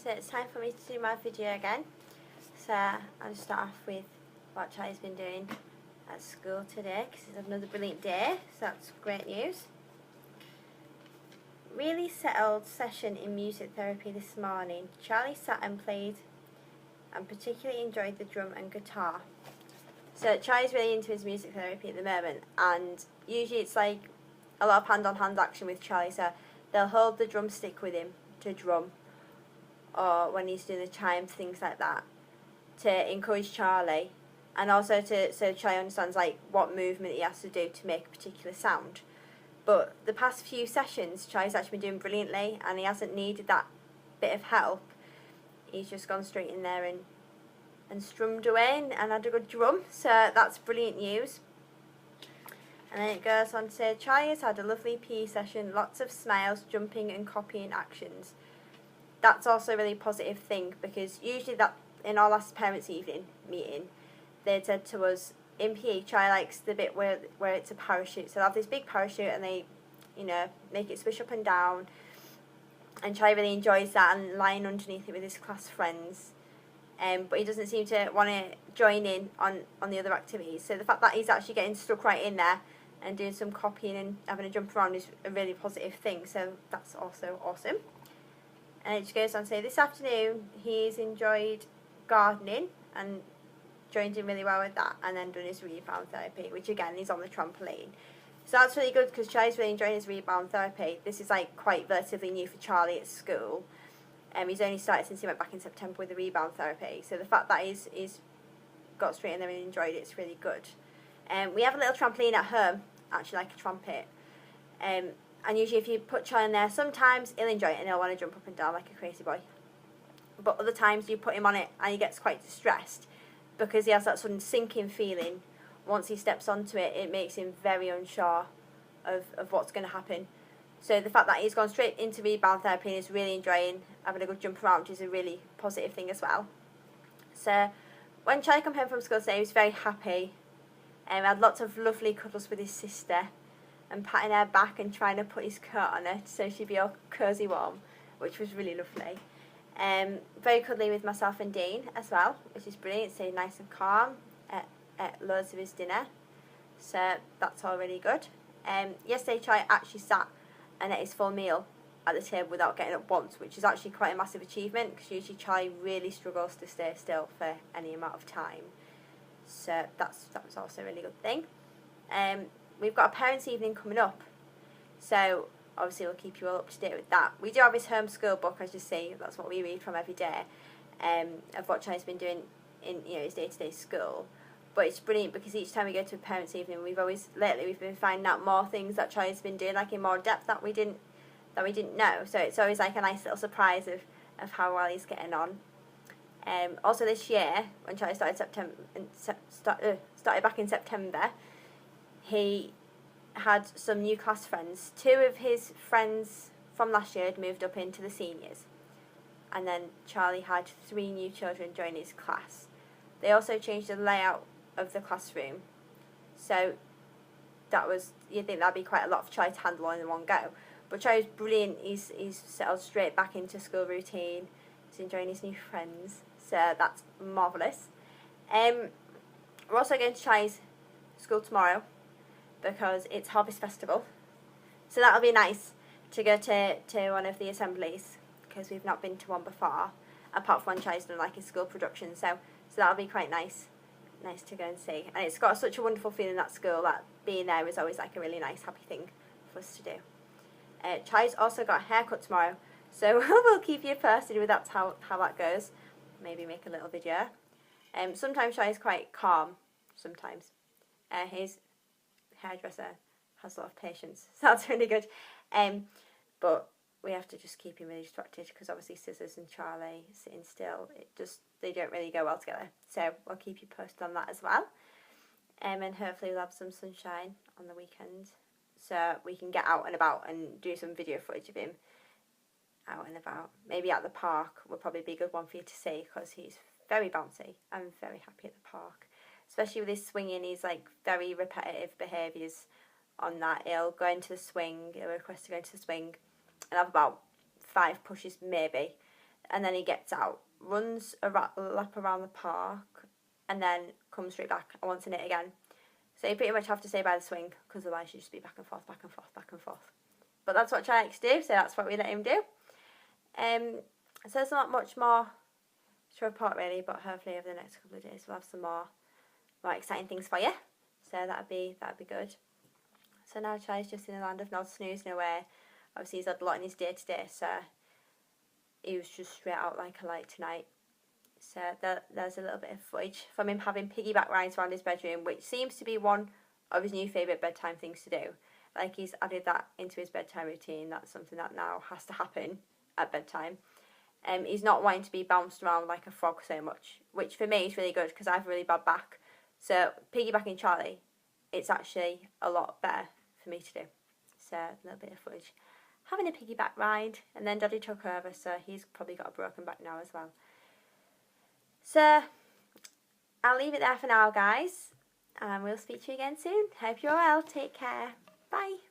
So it's time for me to do my video again. So I'll just start off with what Charlie's been doing at school today, because it's another brilliant day, so that's great news. Really settled session in music therapy this morning. Charlie sat and played and particularly enjoyed the drum and guitar. So Charlie's really into his music therapy at the moment, and usually it's like a lot of hand-on-hand action with Charlie, so they'll hold the drumstick with him to drum, or when he's doing the chimes, things like that, to encourage Charlie, and also so Charlie understands like what movement he has to do to make a particular sound. But the past few sessions, Charlie's actually been doing brilliantly, and he hasn't needed that bit of help. He's just gone straight in there and strummed away and had a good drum, so that's brilliant news. And then it goes on to say, Charlie has had a lovely PE session, lots of smiles, jumping and copying actions. That's also a really positive thing, because usually that in our last parents' evening meeting, they said to us, in PE, Charlie likes the bit where it's a parachute. So they have this big parachute and they, make it swish up and down. And Charlie really enjoys that and lying underneath it with his class friends. But he doesn't seem to want to join in on the other activities. So the fact that he's actually getting stuck right in there and doing some copying and having a jump around is a really positive thing. So that's also awesome. And it just goes on to say, this afternoon he's enjoyed gardening and joined in really well with that, and then done his rebound therapy, which again is on the trampoline. So that's really good, because Charlie's really enjoying his rebound therapy. This is like quite relatively new for Charlie at school. He's only started since he went back in September with the rebound therapy. So the fact that he's got straight in there and enjoyed it is really good. We have a little trampoline at home, actually like a trumpet. And usually if you put Charlie in there, sometimes he'll enjoy it and he'll want to jump up and down like a crazy boy. But other times you put him on it and he gets quite distressed, because he has that sudden sinking feeling. Once he steps onto it, it makes him very unsure of what's going to happen. So the fact that he's gone straight into rebound therapy and is really enjoying having a good jump around is a really positive thing as well. So when Charlie came home from school today, he was very happy. Had lots of lovely cuddles with his sister and patting her back and trying to put his coat on her so she'd be all cosy warm, which was really lovely. Very cuddly with myself and Dean as well, which is brilliant. Stayed nice and calm at loads of his dinner, so that's all really good. Yesterday Charlie actually sat and ate his full meal at the table without getting up once, which is actually quite a massive achievement, because usually Charlie really struggles to stay still for any amount of time. So that was also a really good thing. We've got a parents' evening coming up, so obviously we'll keep you all up to date with that. We do have his homeschool book, as you see. That's what we read from every day, of what Charlie's been doing in his day-to-day school. But it's brilliant, because each time we go to a parents' evening, we've been finding out more things that Charlie's been doing, like in more depth that we didn't know. So it's always like a nice little surprise of how well he's getting on. Also this year, when Charlie started back in September, he had some new class friends. 2 of his friends from last year had moved up into the seniors, and then Charlie had 3 new children join his class. They also changed the layout of the classroom, so you'd think that'd be quite a lot for Charlie to handle all in one go. But Charlie's brilliant. He's settled straight back into school routine. He's enjoying his new friends, so that's marvellous. We're also going to Charlie's school tomorrow, because it's Harvest Festival, so that'll be nice to go to one of the assemblies, because we've not been to one before, apart from when Charlie's done like his school production, so that'll be quite nice to go and see. And it's got such a wonderful feeling at school that being there is always like a really nice happy thing for us to do. Charlie's also got a haircut tomorrow, so we'll keep you posted with how that goes. Maybe make a little video. Sometimes Charlie's quite calm, sometimes. His hairdresser has a lot of patience, so that's really good. But we have to just keep him really distracted, because obviously scissors and Charlie sitting still, they don't really go well together. So we'll keep you posted on that as well. And hopefully we'll have some sunshine on the weekend, so we can get out and about and do some video footage of him out and about. Maybe at the park will probably be a good one for you to see, because he's very bouncy. I'm very happy at the park. Especially with his swinging, he's like very repetitive behaviours on that. He'll go into the swing, he'll request to go into the swing, and have about 5 pushes maybe, and then he gets out, runs a lap around the park, and then comes straight back and wants to knit again. So you pretty much have to stay by the swing, because otherwise you just be back and forth, back and forth, back and forth. But that's what Charlie likes to do, so that's what we let him do. So there's not much more to report really, but hopefully over the next couple of days we'll have some more exciting things for you. So that'd be good. So now Charlie's just in the land of not snoozing away. Obviously he's had a lot in his day to day, so he was just straight out like a light tonight. So there's a little bit of footage from him having piggyback rides around his bedroom, which seems to be one of his new favourite bedtime things to do. Like, he's added that into his bedtime routine. That's something that now has to happen at bedtime. He's not wanting to be bounced around like a frog so much, which for me is really good because I have a really bad back. So piggybacking Charlie, it's actually a lot better for me to do. So a little bit of footage. Having a piggyback ride, and then Daddy took over, so he's probably got a broken back now as well. So I'll leave it there for now, guys, and we'll speak to you again soon. Hope you're well. Take care. Bye.